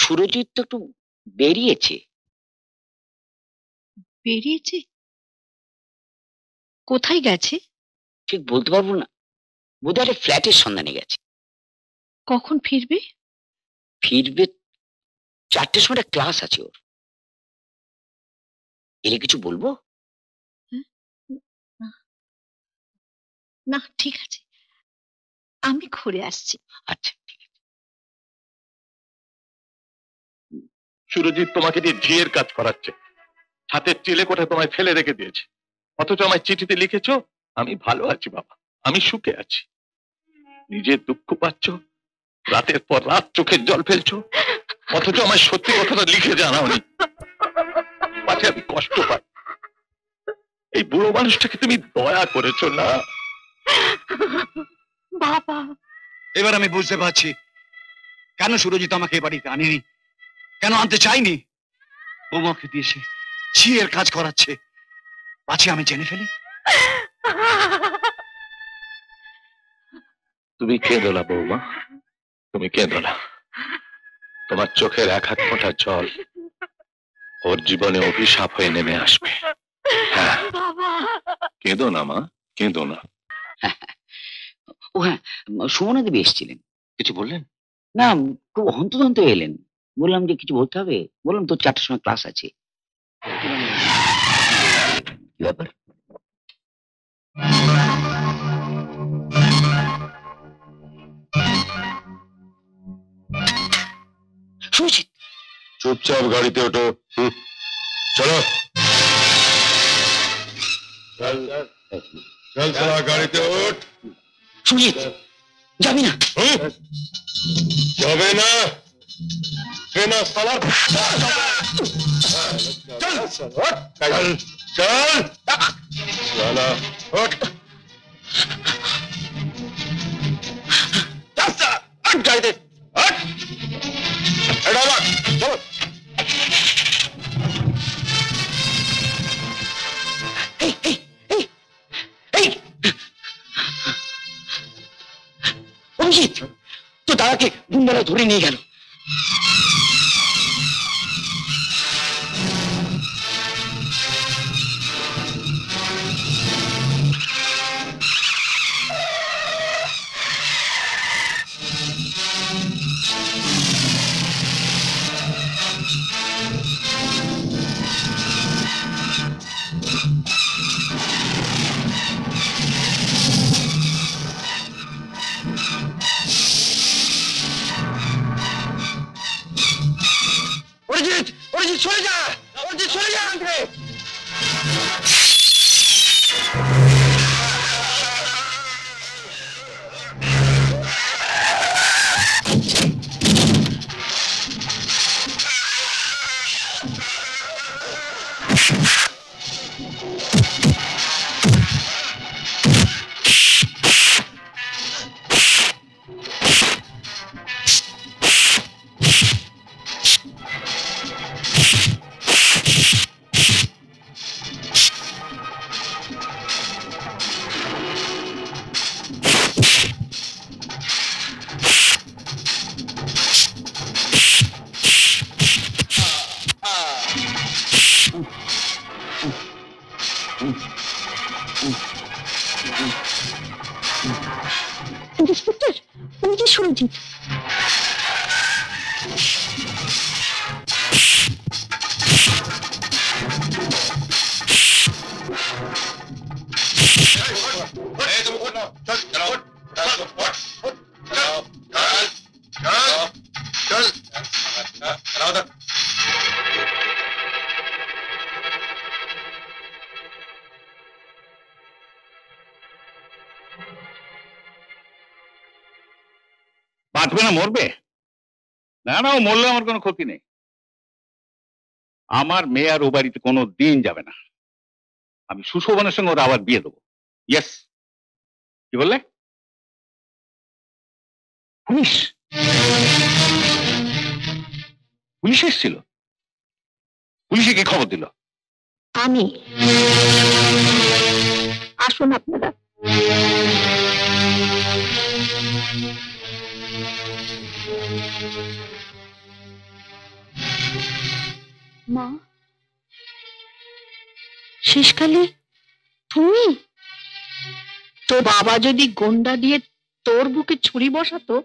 সুরজিৎ তো একটু বেরিয়েছে। বেরিয়েছে? কোথায় গেছে ঠিক বলতে পারবো না, বোধহয় একটা ফ্ল্যাটের সন্ধানে গেছে। কখন ফিরবে? ফিরবে 4টের সময়, ক্লাস আছে ওর। এলে কিছু বলবো? না ঠিক আছে, আমি ঘুরে আসছি। আচ্ছা ঠিক আছে। সুরজিৎ তোমাকে দিয়ে ঝিয়ের কাজ করাচ্ছে, হাতের চিলে কোঠা তোমায় ফেলে রেখে দিয়েছে, অথচ আমায় চিঠিতে লিখেছো আমি ভালো আছি বাবা, আমি সুখে আছি। নিজের দুঃখ পাচ্ছ, রাতের পর রাত চোখের জল ফেলছো, অথচ আমায় সত্যি কথাটা লিখে জানাওনি, পাছে আমি কষ্ট পাই। এই বুড়ো মানুষটাকে তুমি দয়া করেছো না বাবা। এবার আমি বুঝতে পারছি কেন সুরজিৎ আমাকে এ বাড়িতে আনেনি, কেন আনতে চাইনি। বৌমাকে দিয়ে সে ঝিয়ের কাজ করাচ্ছে, পাছে আমি জেনে ফেলি। তুমি কেঁদো না বৌমা, তুমি কেঁদো না। তোমার চোখের এক হাত ফোঁটা জল ওর জীবনে অভিশাপ হয়ে নেমে আসবে। হ্যাঁ, কেঁদো না মা, কেঁদো না। ও হ্যাঁ, সুমনা দেবী এসেছিলেন। কিছু বললেন? না, খুব হন্তদন্ত এলেন। বললাম যে কিছু বলতে হবে, বললাম তো 4টের সময় ক্লাস আছে। কি ব্যাপার? সুরজিৎ, চুপচাপ গাড়িতে ওঠো। চলো চল চল, চলা গাড়িতে ওঠ। সুরজিৎ যাবি না? যাবে না? ট্রেন সালার চল চল চল চলা ওঠ। গাড়িতে ওঠ। এটা আমার, চলো। এই এই এই এই অভিজিৎ, তো দাদাকে গুন্ডারা ধরে নিয়ে গেল। অরিজিৎ, অরিজিৎ সরে যা, অরিজিৎ সরে যা এখান থেকে। ইন্সপেক্টর, উনি কি সুরজিৎ? বাঁচবে না মরবে? না না, ও মরলে আমার কোনো ক্ষতি নেই। আমার মেয়ে আর ও বাড়িতে কোনো দিন যাবে না। আমি সুশোভনের সঙ্গে ওরা আবার বিয়ে দেবো। ইয়েস। কি বললে? পুলিশ? পুলিশ এসেছিল? পুলিশে কে খবর দিল? আমি। আসুন আপনারা। মা, শেষকালে তুমি? তোর বাবা যদি গন্ডা দিয়ে তোর বুকে ছুরি বসাতো,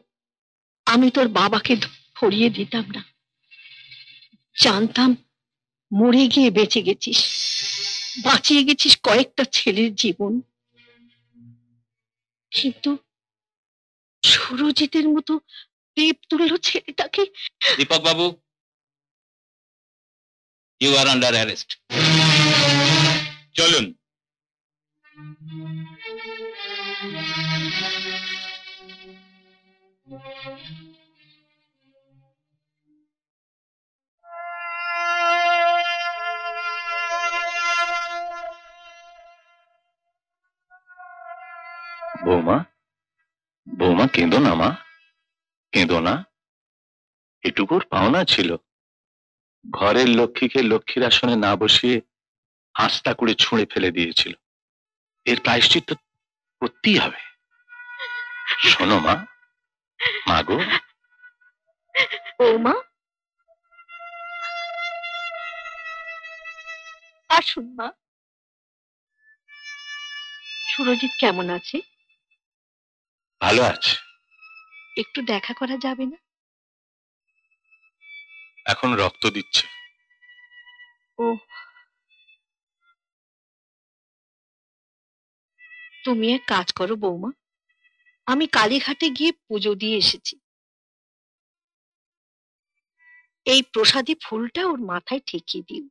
আমি তোর বাবাকে ধরিয়ে দিতাম না। জানতাম মরে গিয়ে বেঁচে গেছিস, বাঁচিয়ে গেছিস কয়েকটা ছেলের জীবন। কিন্তু সুরজিতের মতো পেপ তুলল ছেলেটাকে। দীপক বাবু, ইউ আর আন্ডার অ্যারেস্ট। চলুন। বৌমা, বৌমা কেঁদো না মা, কেঁদো না। এটুকুর পাওনা ছিল। ঘরের লক্ষ্মীকে লক্ষ্মীর আসনে না বসিয়ে হাঁসটা করে ছুঁড়ে ফেলে দিয়েছিল। এর প্রায়শ্চিত্ত করতেই হবে। শোনো মা, মা গো। বৌমা, আসুন মা। সুরজিৎ কেমন আছে? ভালো আছে। একটু দেখা করা যাবে না? এখন রক্ত দিচ্ছে। ও, তুমি এক কাজ করো বৌমা, আমি কালীঘাটে গিয়ে পুজো দিয়ে এসেছি। এই প্রসাদী ফুলটা ওর মাথায় ঠেকিয়ে দিও।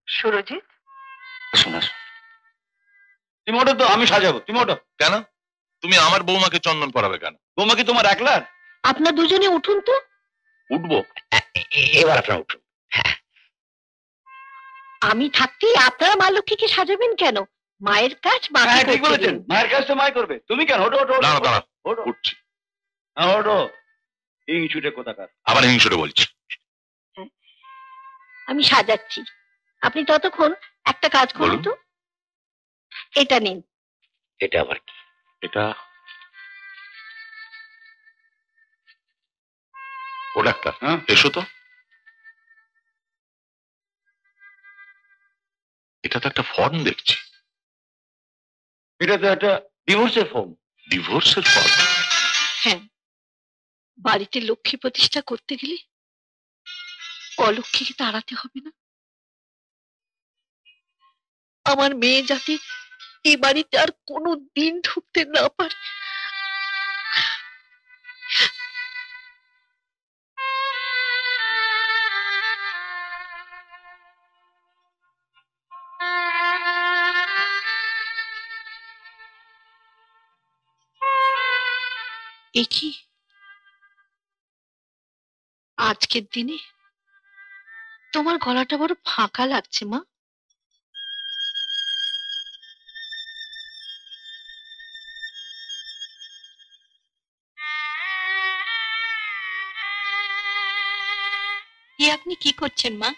সুরজিৎ, শোনা, তুমি ওঠো তো, আমি সাজাবো। তুমি ওঠো। কেন তুমি আমার বৌমাকে চন্দন পরাবে কেন? বৌমা কি তোমার একলার? আপনার দুজনে উঠুন তো। উঠবো? এবার আপনার উঠুন। আমি থাকতে আপনারা মা লক্ষ্মীকে সাজাবেন কেন? মায়ের কাজ বাকি হ্যাঁ, ঠিক করতে বলেছেন। দিন। মায়ের কাজ তো মাই করবে। তুমি কেন? ওঠো ওঠো ওঠো, দাঁড়া দাঁড়া, ওঠো। উঠছি। হ্যাঁ, ওঠো। হিংসুটে কোথাকার। আবার হিংসুটে বলছি। আমি সাজাচ্ছি, আপনি ততক্ষণ একটা কাজ করুন বলুন। তো। এটা নিন। এটা আবার কি? এটা ও ডাক্তার, হ্যাঁ? এসো তো। এটা তো একটা ফর্ম দেখছি। এটা তো একটা ডিভোর্সের ফর্ম। ডিভোর্সের ফর্ম? হ্যাঁ, বাড়িতে লক্ষ্মী প্রতিষ্ঠা করতে গেলে অলক্ষ্মীকে তাড়াতে হবে না। আমার মেয়ে যাতে এই বাড়িতে আর কোনো দিন ঢুকতে না পারে। এ কি, আজকের দিনে তোমার গলাটা বড় ফাঁকা লাগছে মা। আপনি কি করছেন মা?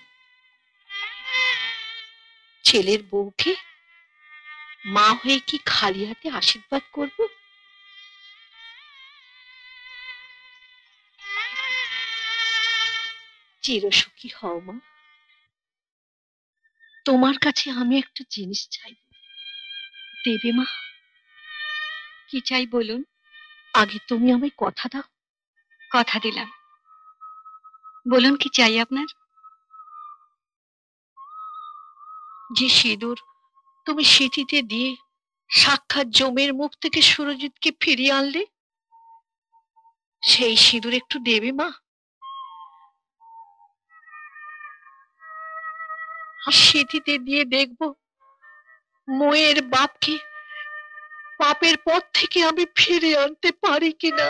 ছেলের বউকে মা হয়ে কি খালি হাতে আশীর্বাদ করব? চিরসুখী হও মা। তোমার কাছে আমি একটা জিনিস চাইব, দেবে মা? কি চাই বলুন? আগে তুমি আমায় কথা দাও। কথা দিলাম, বলুন কি চাই আপনার? যে সিঁদুর তুমি সিঁথিতে দিয়ে সাক্ষাৎ জমের মুখ থেকে সুরজিৎকে ফিরিয়ে আনলে, সেই সিঁদুর একটু দেবে মা? সিঁথিতে দিয়ে দেখব মোয়ের বাপকে পাপের পথ থেকে আমি ফিরে আনতে পারি কিনা।